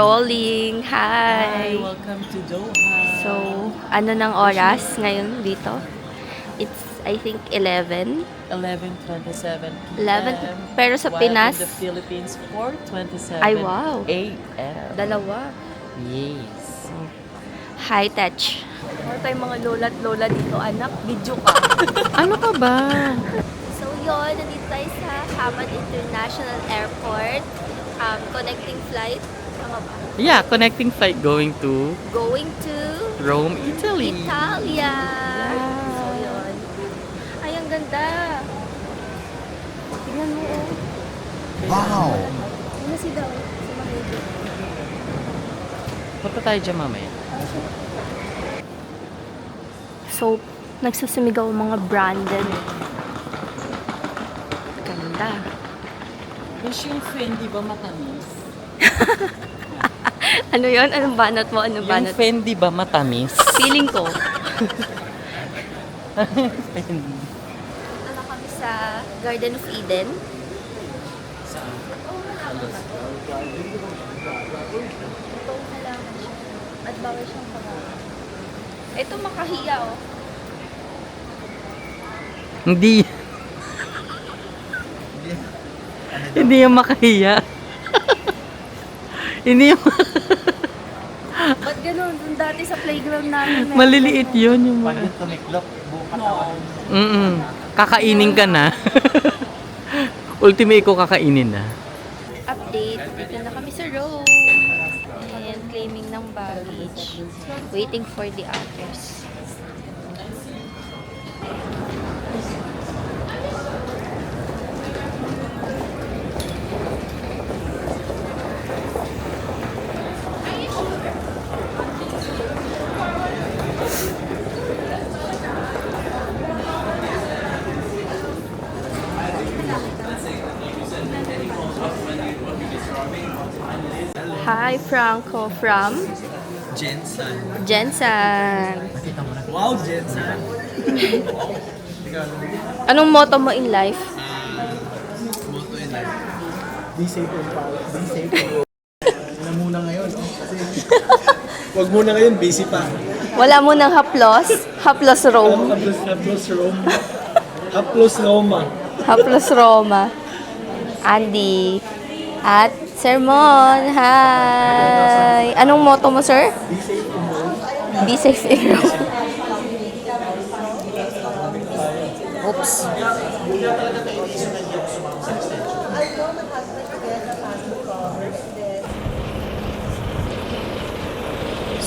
rolling. Hi, Hi! welcome to Doha. So, ano ng oras ngayon dito? It's, I think, 11. 11:27 p.m. 11. Pero sa while Pinas, in the Philippines, 4:27 ay wow, a.m. dalawa. Yes. High touch. Ano tayong mga lola at lola dito, anak? Video ka. Ano ka ba? So yun, nandito tayo sa Hamad International Airport. Connecting flight. Tama ba? Yeah, connecting flight going to Going to Rome, Italy. Italia. So yun. Ay, ang ganda. Tingnan mo, oh. Wow! Ano si Daw? Si Mahigit. Punta tayo dyan mamaya. So, nagsasamigaw ang mga branded. Ganda. Yung Fendi ba matamis? Ano yun? Anong banat mo? Anong Yung banat? Fendi ba matamis? Feeling ko. Fendi. Dito na kami sa Garden of Eden. Itong halaman siya. At bawal siyang pagkakas. Ito makahiya, oh. Hindi. Hindi yung makahiya. Hindi yung Ba't ganun? Dun dati sa playground namin. meron maliliit ganun. yun yung Pag mga. yung tumiklop, bukas ako. Kakainin ka na. Ultimate ko kakainin na. Update. Dito na kami sa Rome. And claiming ng baggage. Waiting for the others. Hi, Franco from Jensen. Jensen. Wow, Jensen! Anong motto mo in life? Motto in life. Be safe and power. Be safe. Na muna ngayon, no? Kasi wag muna ngayon, busy pa. Wala mo ng haplos? Haplos Rome. Haplos Rome. Haplos Roma. Haplos Roma. Andy. At Sermon. Hi. Anong motto mo, sir? Be safe and Rome. Be safe in Rome. Oops.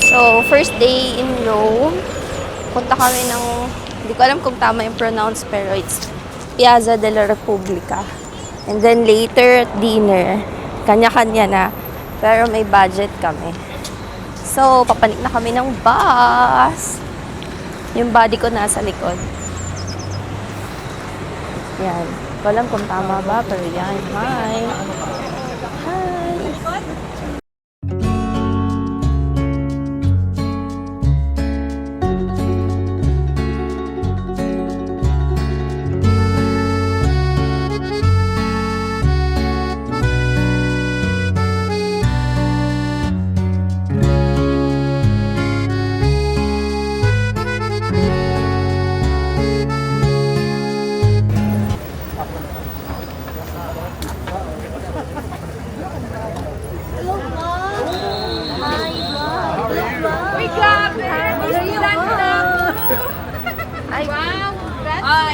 So, first day in Rome. Punta kami ng, hindi ko alam kung tama yung pronounce, pero it's Piazza della Repubblica. And then later at dinner, kanya-kanya na. Pero may budget kami. So, papanik na kami ng bus. Yung body ko nasa likod. Yan. Hindi ko alam kung tama ba, pero yan. Hi! Hi! Ay, Wow!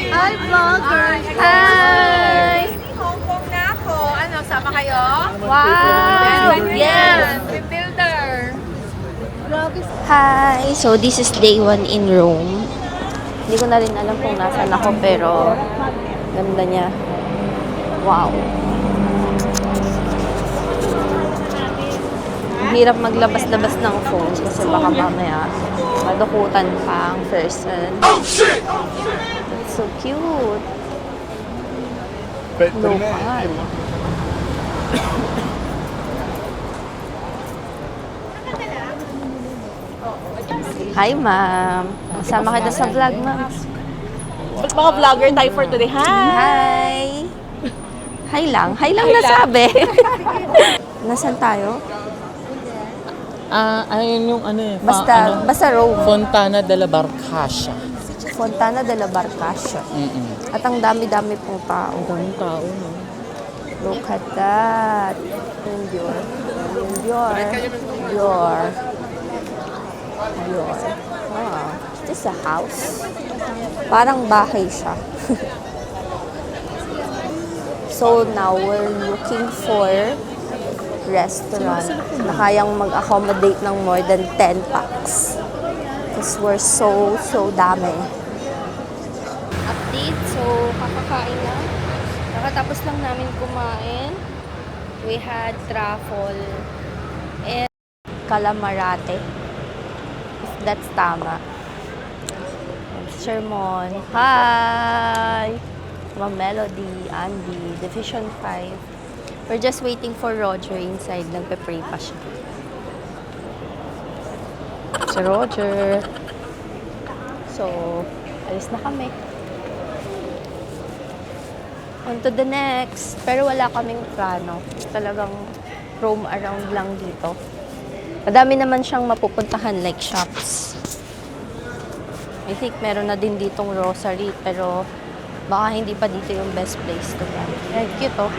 hi, vlogger! Hi! Hong Kong na ako. Ano, sama kayo? Wow! Yes! Builder. Hi! So, this is day 1 in Rome. Hindi ko na rin alam kung nasaan ako, pero ganda niya. Wow! Hirap maglabas-labas ng phone kasi baka mamaya madukutan pa ang person. That's so cute! Local. Hi, ma'am. Kasama kita sa vlog, ma'am. Mga vlogger tayo for today. Hi! Hi! Hi lang. Hi lang nasabi. Nasaan tayo? Ayun yung ano eh. Basta Rome. Fontana della Barcaccia. Fontana della Barcaccia. At ang dami-dami pong tao. Ang daming tao, no? Look at that. Endure. Wow. Is this a house? Parang bahay siya. So now we're looking for restaurant na kayang mag-accommodate ng more than 10 packs. Because we're so dami. Update, so kakakain na. Nakatapos lang namin kumain. We had truffle and calamarate. If that's tama. And sermon. Hi! Ma'am Melody, Andy, Division 5. We're just waiting for Roger inside. Nagpe-pray pa siya. Si Roger. So, alis na kami. On to the next. Pero wala kaming plano. Talagang roam around lang dito. Madami naman siyang mapupuntahan like shops. I think meron na din ditong grocery pero baka hindi pa dito yung best place to go. Ay, cute oh.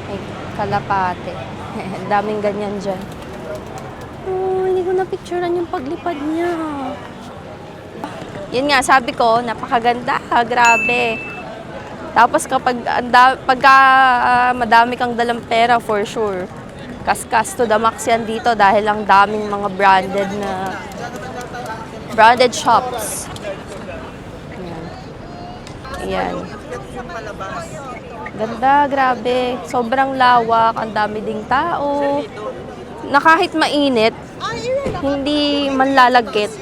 May kalapate. Ang daming ganyan dyan. Oh, hindi ko na-picturean yung paglipad niya. Yun nga, sabi ko, napakaganda. Grabe. Tapos pagka madami kang dalang pera, for sure. Kaskas to the max yan dito dahil ang daming mga branded shops. Ayan. Ganda, grabe. Sobrang lawak, ang dami ding tao. Na kahit mainit, hindi manlalagkit.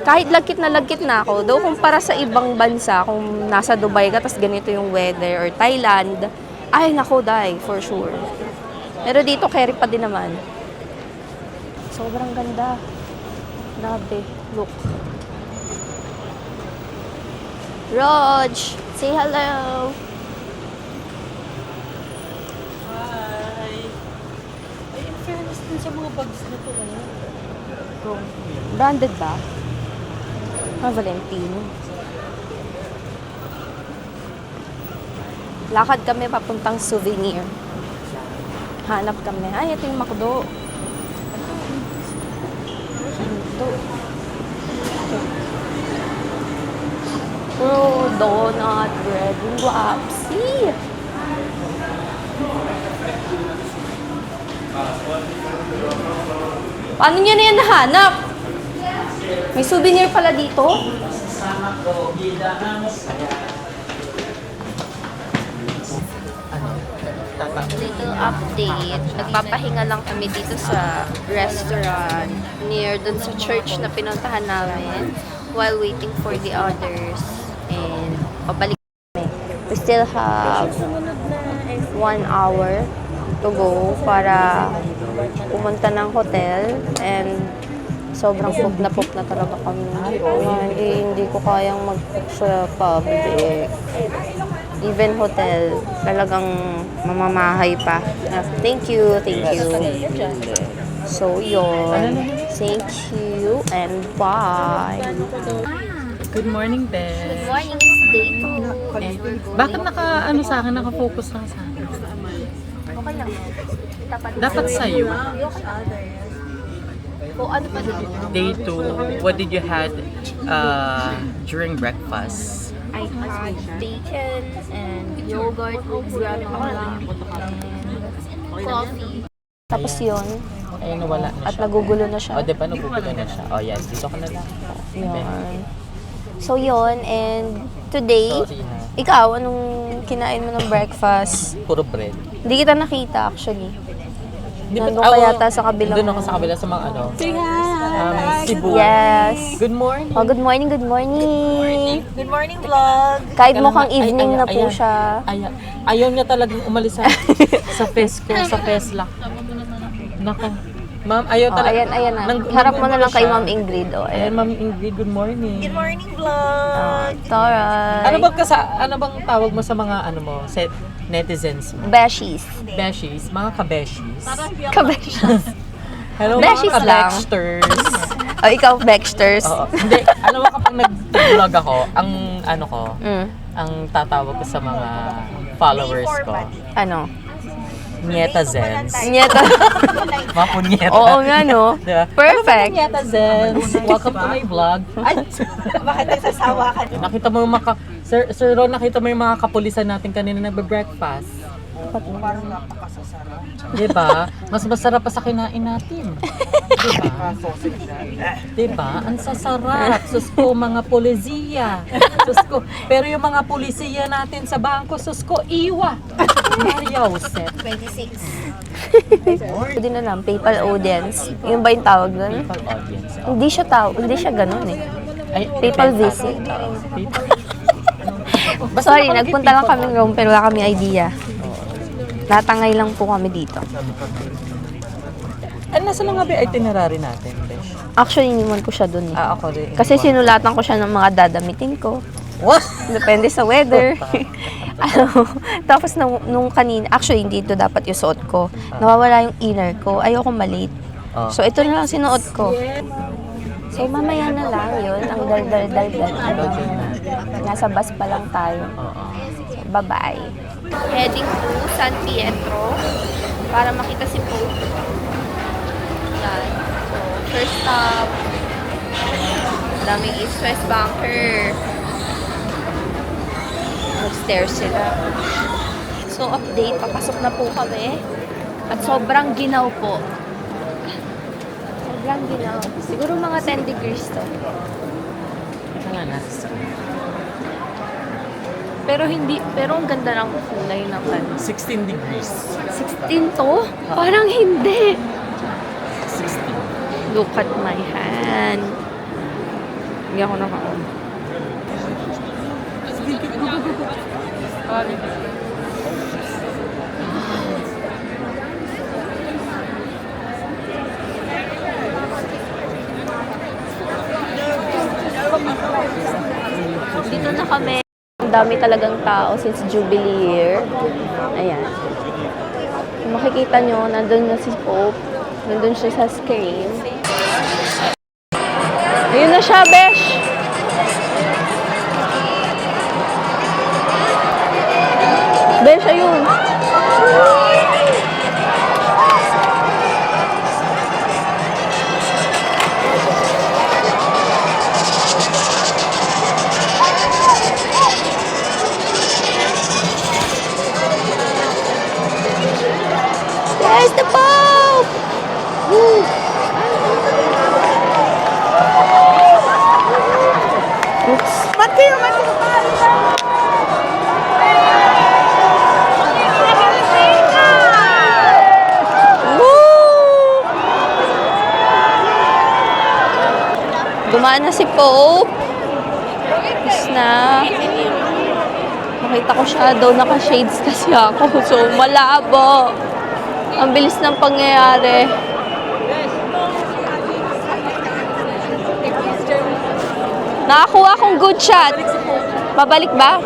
Kahit lagkit na ako, though kumpara sa ibang bansa, kung nasa Dubai ka, tas ganito yung weather, or Thailand, ay nako, for sure. Pero dito, carry pa din naman. Sobrang ganda. Grabe, look. Rog, say hello. Sa mga bags na to, Branded ba? Valentino. Lakad kami papuntang souvenir. Hanap kami. Ay, ito yung McDo. Ito. Donut, bread, and wapsi. Paano niya na yan nahanap? May souvenir pala dito? Little update. Nagpapahinga lang kami dito sa restaurant near dun sa church na pinuntahan namin while waiting for the others. And pabalik kami. We still have 1 hour to go para pumunta ng hotel and sobrang poop na talaga kami. Hindi ko kayang mag-book sa public. Even hotel, talagang mamamahay pa. Thank you. So, yun. Thank you and bye. Good morning, Beth. Good morning, it's day 2. Bakit sa akin, nakafocus lang sa akin? Okay lang. Dapat sa'yo. O ano pa dito? Day 2, what did you had during breakfast? I had bacon and yogurt with granola and coffee. Tapos yun, Ay, nawala na at siya. nagugulo na siya. O, diba, nagugulo na siya. O, yan. Dito ka na lang. Yun. So yun, and today, Sorry na. ikaw, anong kinain mo ng breakfast? Puro bread. Hindi kita nakita actually. Di Nandun ka yata sa kabilang- Nandun ako sa kabila sa mga Cebu. Yes. Good morning. Oh, good morning, good morning. Good morning, vlog! Kahit mukhang evening na po siya. Ayaw niya talagang umalis sa Fesco, sa Fesla. Nako. Ma'am, ayaw Oh, talaga. ayan na. Harap mo na lang kay Ma'am Ingrid. Oh, Ayan, ayan. Ma'am Ingrid, good morning. Good morning, vlog! Taray. Ano bang tawag mo sa mga netizens mo? Beshies. Beshies, mga kabeshies. Kabeshies. Hello Beshies mga lang. ka-Bexters. O, ikaw, Bexters. Oo. Hindi, alam mo kapag nag-vlog ako, ang ano ko, Mm. ang tatawag ko sa mga followers ko, Ano? Nieta Zens. Nyeta. Mga punyeta. Oo nga, no? Diba? Perfect. Nieta Zens. Welcome to my vlog. Ay, bakit nagsasawa ka? Nakita mo yung mga, Sir Ron, nakita mo yung mga kapulisan natin kanina nagbe-breakfast. Parang napakasasarap. Diba? Mas masarap pa sa kinain natin. Diba? Sausage na. Diba? Ang sasarap. Sus ko, mga polisiya. Sus ko. Pero yung mga polisiya natin sa bangko, sus ko, iwa. Maria Josep. Hindi na lang, PayPal audience. Yun ba yung tawag doon? People audience. Hindi siya ganun eh. Ay, PayPal benta. visit. Oo, PayPal. Sorry, nakalagay nagpunta lang PayPal kami Rome pero wala kami idea. Natangay lang po kami dito. Ano, nasa lang nga ba yung itinerary natin, Besh? Actually, iniwan ko siya dun eh. Ako rin. Kasi sinulatan ko siya ng mga dadamitin ko. What? Depende sa weather. Ano, tapos nung kanina, actually hindi ito dapat yung suot ko. Nawawala yung inner ko. Ayoko malate. Oh. So ito na lang sinuot ko. So mamaya na lang yun. Ang dal-dal-dal-dal. Nasa bus pa lang tayo. Oo. So, bye-bye. Heading to San Pietro para makita si Pope. Yan. So, first stop. Daming East-West bunker. Nag-stairs sila. So, update. Papasok na po kami. At sobrang ginaw po. Sobrang ginaw. Siguro mga 10 degrees to. Ito nga nasa. Pero ang ganda ng kulay ng 16 degrees. 16 to? Parang hindi. 16. Look at my hand. Hindi ako nakaon. Dito na kami. Ang dami talagang tao since Jubilee year. Ayan. Kung makikita nyo, nandun na si Pope. Nandun siya sa screen. Ayun na siya, Besh! Besh, ayun! There's the Pope! Woo! Oops. Woo! Dumaan na si Pope. Tapos na. Nakita ko siya daw, naka-shades kasi ako. So, malabo. Ang bilis ng pangyayari. Nakakuha akong good shot. Babalik ba?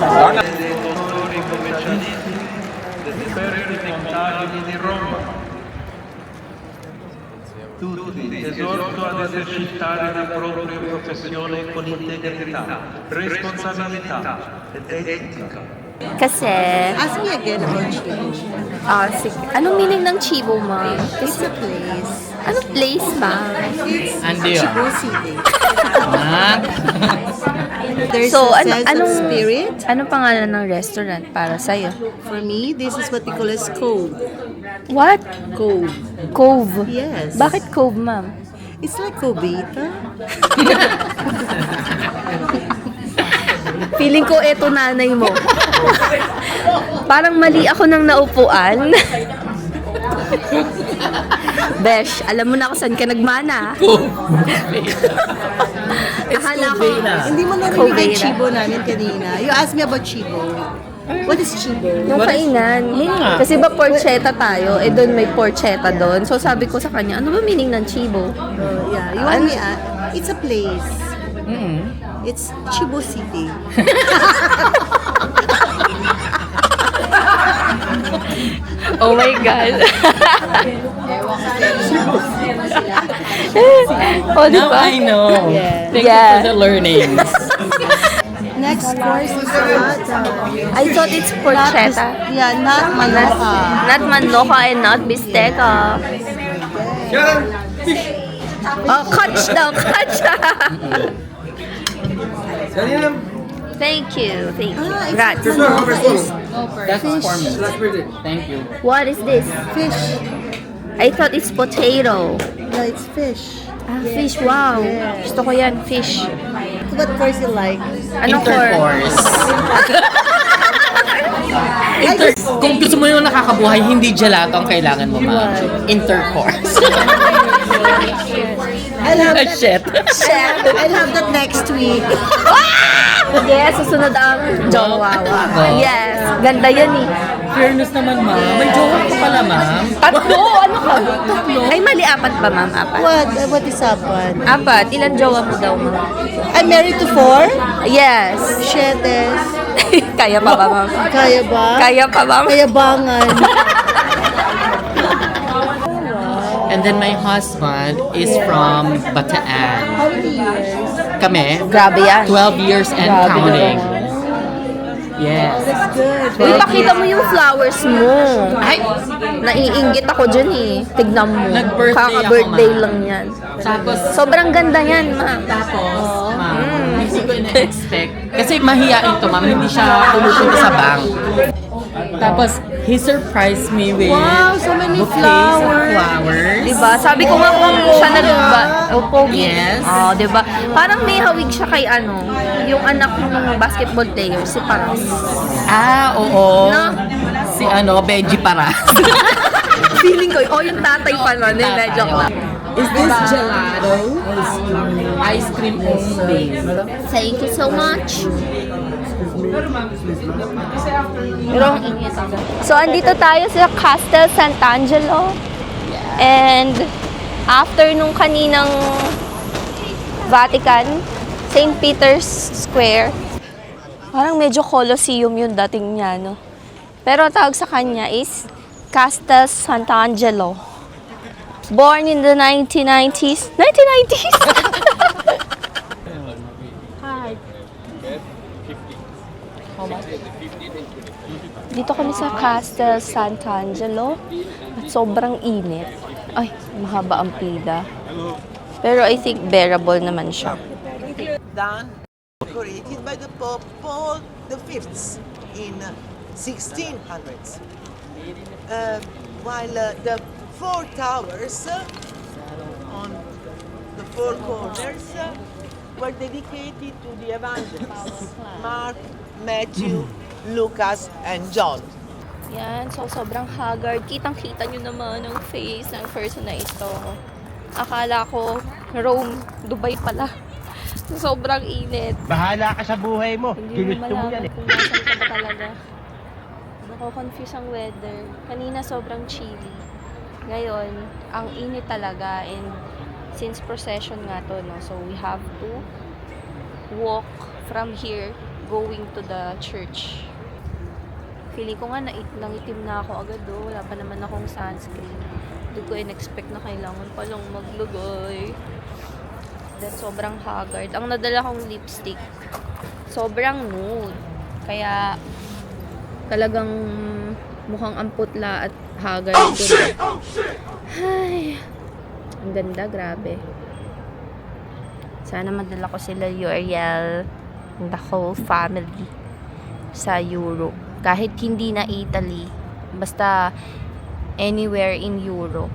Dottori commercialisti, desiderano contagini di Roma. Tutti esorto ad esercitare la propria professione con integrità, responsabilità ed etica. Kasi, Ask me again about Chibo. sige. Anong meaning ng Chibo, ma? It's a place. Anong place, ma? It's Andi Chibo City. There's So, a sense of spirit. Anong pangalan ng restaurant para sa'yo? For me, this is what they call as cove. What? Cove. Cove. Yes. Bakit Cove, ma'am? It's like Covita. Feeling ko eto nanay mo. Parang mali ako ng naupuan. Besh, alam mo na kung saan ka nagmana. Akala ko, Hindi mo narinig ang Coveira. chibo namin kanina. You asked me about chibo. What is chibo? Yung kainan. Kasi ba porchetta tayo, eh doon may porchetta doon. So sabi ko sa kanya, ano ba meaning ng chibo? Yeah, you want me it's a place. It's Chibo City. Oh my God. Oh, di Now ba? I know. Yeah. Thank Yeah. you for the learnings. Next course is not I thought it's porchetta. not maloka. Not manloka and not bistecca. Oh, catch daw, catch. Thank you. Thank you. Congrats. That's for me. Thank you. What is this? Fish. I thought it's potato. No, it's fish. Ah, fish. Wow. Gusto ko yan, fish. What course you like? Anong core? Kung gusto mo yung nakakabuhay, hindi gelato ang kailangan mo, ma'am. Intercourse. I'll have that, Shit. I'll have that next week. Yes, susunod ang jowa. Yes, ganda yan eh. Fairness naman, ma'am. May jowa ka pala, ma'am. Tatlo? Ano ka? Ay, mali. Apat ba, ma'am? Apat? What is happen? Apat. Ilan jowa mo daw, ma'am? I'm married to 4. Yes. Shetes. Kaya pa ba, ma'am? Kaya ba? Kaya pa, ma'am? Kayabangan. And then my husband is from Bataan. How many years? Kami, Grabe yan. 12 years and counting. Yes. That's good. Uy, pakita mo yung flowers mo. Ay! Naiinggit ako dyan eh. Tignan mo. Nag-birthday ako, Kaka-birthday ma'am. lang yan. Tapos, Sobrang ganda yan, ma'am. ma'am, hindi ko ina-expect. Kasi mahihain to, ma'am. Hindi siya pumupunta sa bank. Tapos, he surprised me with Wow, so many bouquets flowers. of flowers. Diba? Sabi ko nga kung siya nagba... Oh, pogi. Yes. Oh, diba? Parang may hawig siya kay ano, yung anak ng basketball player, si Paras. Ah, oo. No? Si Benji Paras. Feeling ko, oh, yung tatay pa nun. Medyo lang. Is this gelato? Ice cream only. Thank you so much. Pero ang init agad. So, andito tayo sa Castel Sant'Angelo. And after nung kaninang Vatican, St. Peter's Square, parang medyo Colosseum yung dating niya, no? Pero ang tawag sa kanya is Castel Sant'Angelo. Born in the 1990s. 1990s? Dito kami sa Castel Sant'Angelo at sobrang init. Ay, mahaba ang pila. Pero I think bearable naman siya. Done, created by the Pope Paul V in 1600s. While the four towers on the four corners were dedicated to the evangelists Mark, Matthew, Lucas, and John. Yan, so sobrang haggard. Kitang-kita nyo naman ang face ng person na ito. Akala ko, Rome, Dubai pala. Sobrang init. Bahala ka sa buhay mo. Hindi mo Ginusto mo yan malaman eh. kung nasan ka ba talaga. Nako-confuse ang weather. Kanina sobrang chilly. Ngayon, ang init talaga and since procession nga to, no, so we have to walk from here going to the church. Feeling ko nga nangitim na ako agad Wala pa naman akong sunscreen. Hindi ko in-expect na kailangan palang maglagay. Then sobrang haggard. Ang nadala kong lipstick, sobrang nude. Kaya talagang mukhang amputla at haggard din. Ay, ang ganda, grabe. Sana madala ko sila L'Oreal and the whole family sa Europe. Kahit hindi na Italy, basta anywhere in Europe,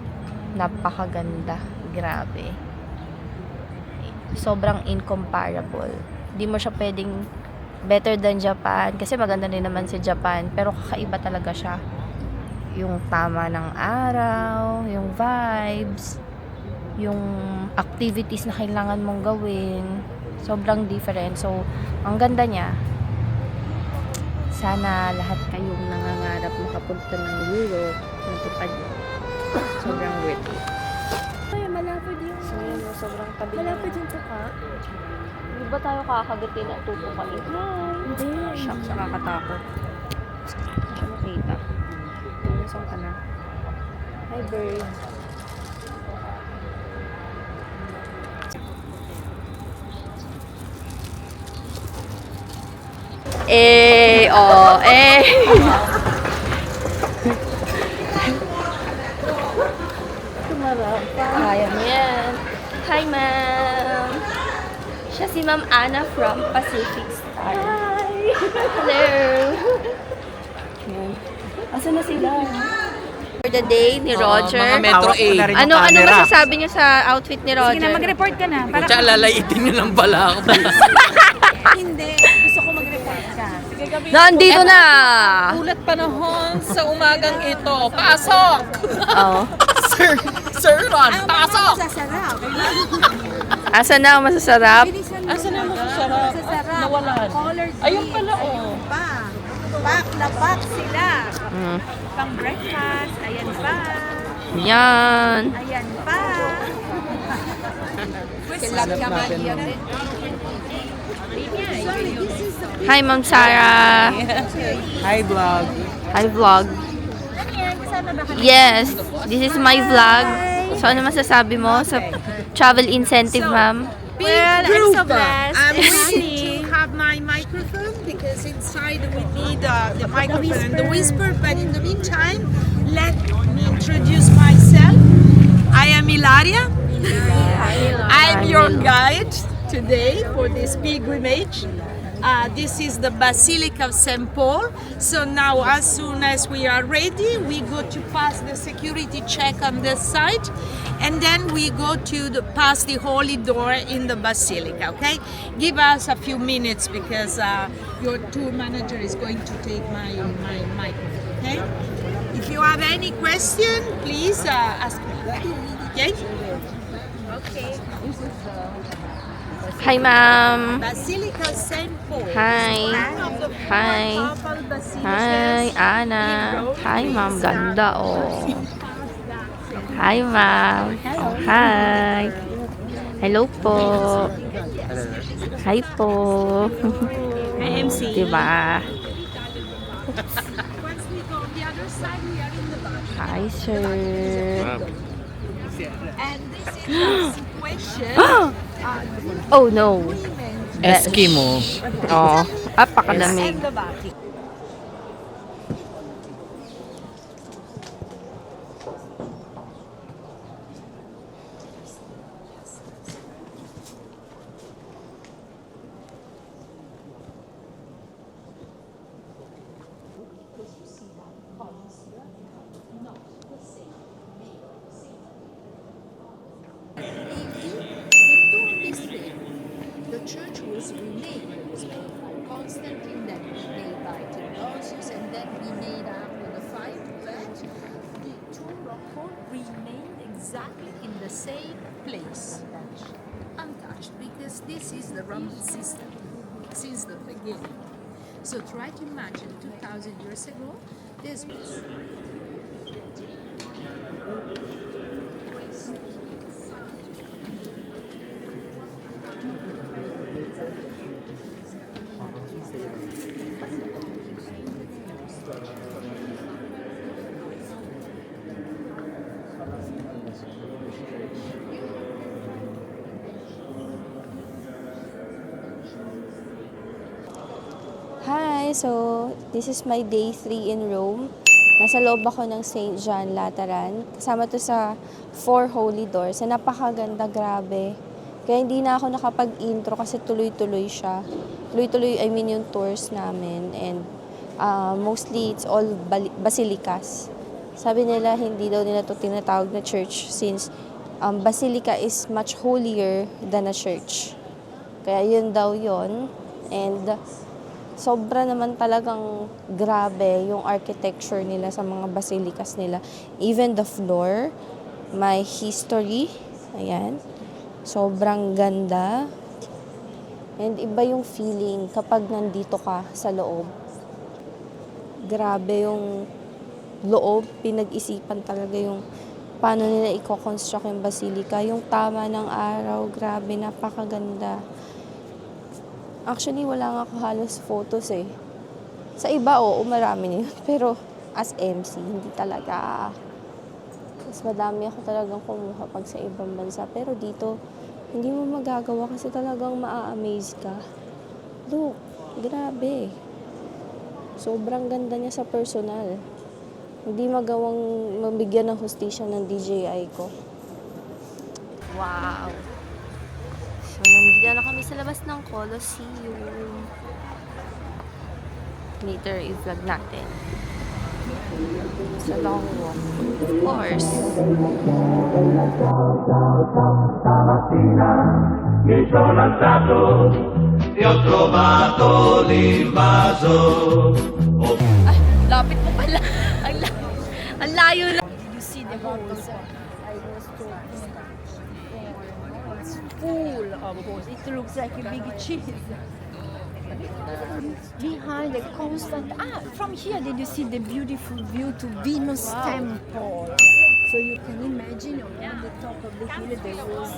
napakaganda. Grabe. Sobrang incomparable. Di mo siya pwedeng better than Japan kasi maganda din naman si Japan pero kakaiba talaga siya. yung tama ng araw, yung vibes, yung activities na kailangan mong gawin. Sobrang different. So, ang ganda niya. Sana lahat kayong nangangarap makapunta ng Europe, matupad. Sobrang worth it. Ay, malapad yung... So, yun, sobrang tabi Malapad na. yung tuka. Di ba tayo kakagatin at tutukain? Hindi. Shock sa kakatakot. Siya makita. Saan ka na? Hi, bird. Oh, Tumarap pa. Kaya mo yan. Hi, ma'am. Siya si Ma'am Ana from Pacific Star. Hi! Hello! Yan. Asan na sila? For the day ni Roger. Mga Metro A. Ano masasabi niyo sa outfit ni Roger? Sige na, mag-report ka na. Para Tsaka lalaitin nyo lang pala ako. hindi. Gusto ko mag-report ka. Sige, gabi. Nandito na! Ulat panahon sa umagang ito. Pasok! Oh. Sir Ron, pasok! Sasarap. Asan na ang masasarap? Asa na mo sarap? Sasarap. Nawalan. Colored Ayun beef. pala, oh. Ayun pa. Pack na pack sila. Mm. Pang breakfast. Ayan pa. Yan. Ayan pa. Hi, Ma'am Sarah. Hi, vlog. Hi, vlog. Yes, this is my vlog. So, ano masasabi mo sa travel incentive, ma'am? Well, I'm so blessed. I'm and waiting happy. to have my microphone because inside we need the microphone and the whisper. But in the meantime, let me introduce myself. I am Ilaria. I'm your guide today for this pilgrimage. This is the Basilica of St. Paul. So now, as soon as we are ready, we go to pass the security check on this side, and then we go to pass the holy door in the basilica. Okay, give us a few minutes because your tour manager is going to take my microphone. Okay, if you have any question, please ask me. Okay. Hi, ma'am. Basilica of St. Paul. Hi. One of the four Hi. papal basilicas Hi, Ana. Hi, ma'am. Ganda, oh. Hi, ma'am. Oh, hi. Hello po. Hi po. Hi, MC. Diba? Once we go on the other side, we are in the back. Hi, sir. And this is a situation. Oh, no. Eskimo. Oh, apakalamig. the back. The church was renamed Constantine, then made by Theodosius, and then remade after the fight. But the two rock remained exactly in the same place, untouched, because this is the Roman system since the beginning. So try to imagine 2,000 years ago, this was. Hi! So, this is my day 3 in Rome. Nasa loob ako ng St. John Lateran. Kasama to sa 4 Holy Doors. Na napakaganda, grabe. Kaya hindi na ako nakapag-intro kasi tuloy-tuloy siya. Tuloy-tuloy, I mean yung tours namin. And mostly, it's all basilicas. Sabi nila, hindi daw nila to tinatawag na church since basilica is much holier than a church. Kaya yun daw yun. And Sobra naman talagang grabe yung architecture nila sa mga basilikas nila. Even the floor, may history. Ayan. Sobrang ganda. And iba yung feeling kapag nandito ka sa loob. Grabe yung loob. Pinag-isipan talaga yung paano nila i-construct yung basilika. Yung tama ng araw. Grabe, napakaganda. Actually, wala nga ako halos photos eh. Sa iba, oo, marami na yun. Pero as MC, hindi talaga. Mas madami ako talagang kumuha pag sa ibang bansa. Pero dito, hindi mo magagawa kasi talagang maa-amaze ka. Look, grabe. Sobrang ganda niya sa personal. Hindi magawang mabigyan ng hustisya ng DJI ko. Wow! So, nandito na kami sa labas ng Colosseum. Later, i-vlog natin. Sa long walk. Of course. Stamattina mi sono alzato e ho trovato l'invaso. Lapit mo pala. Ang layo na. You see the holes. I was talking. It's full of holes. It looks like a big cheese. Behind the constant from here did you see the beautiful view to Venus Temple? So you can imagine on the top of the hill there was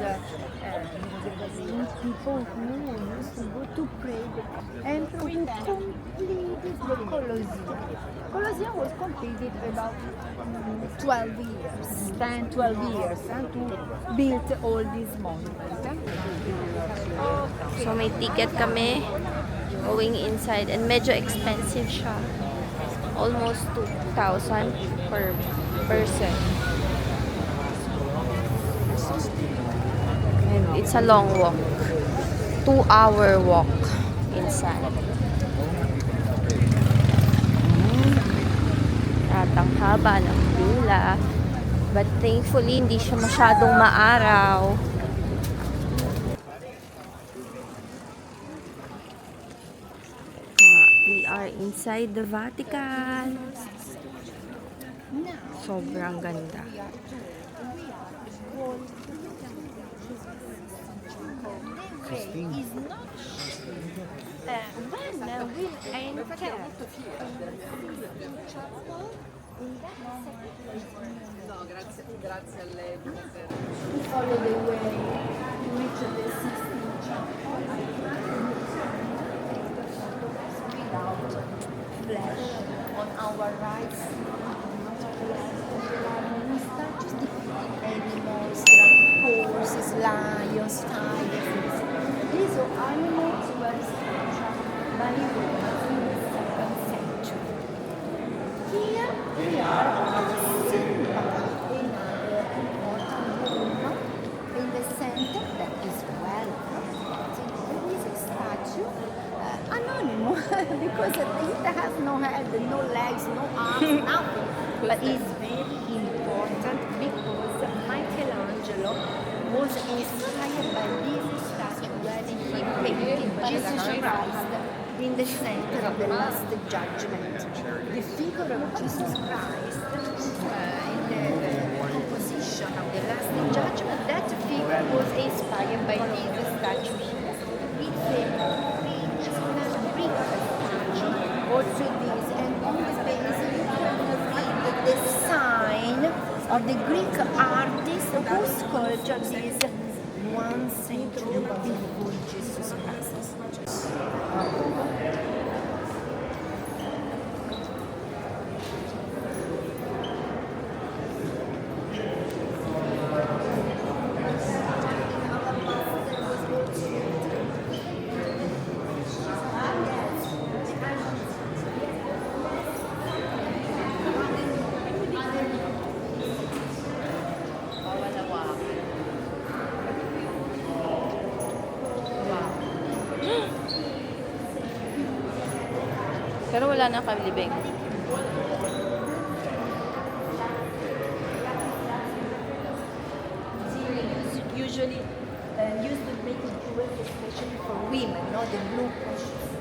people who used to go to pray and who completed the Colosseum. Colosseum was completed about 12 years, 10-12 years to build all these monuments. So, may ticket kami going inside and medyo expensive siya. Almost 2,000 per person. And it's a long walk. 2-hour walk inside. At ang haba ng pila. But thankfully, hindi siya masyadong maaraw. We are inside the Vatican. Sobrang ganda. Is not when we'll enter we follow the way to reach the Sistine Chapel without flesh on our right statues depicting animals, horses, lions, tigers. These are animals were sculptured by Romans in the 2nd century. Here we are seeing another important room in the center that is well decorated. There is a statue, anonymous, because it has no head, no legs, no arms, nothing. But it's very important because Michelangelo was inspired by this statue where he painted Jesus Christ in the center of the Last Judgment. The figure of Jesus Christ in the composition of the Last Judgment, that figure was inspired by this statue here. It's a original brick statue, also this, and on the base you can read the sign of the Greek artist who sculptured this 1 century before Jesus Christ. Pero wala na kami libing. Usually used to make it jewelry, especially for women, not the blue precious.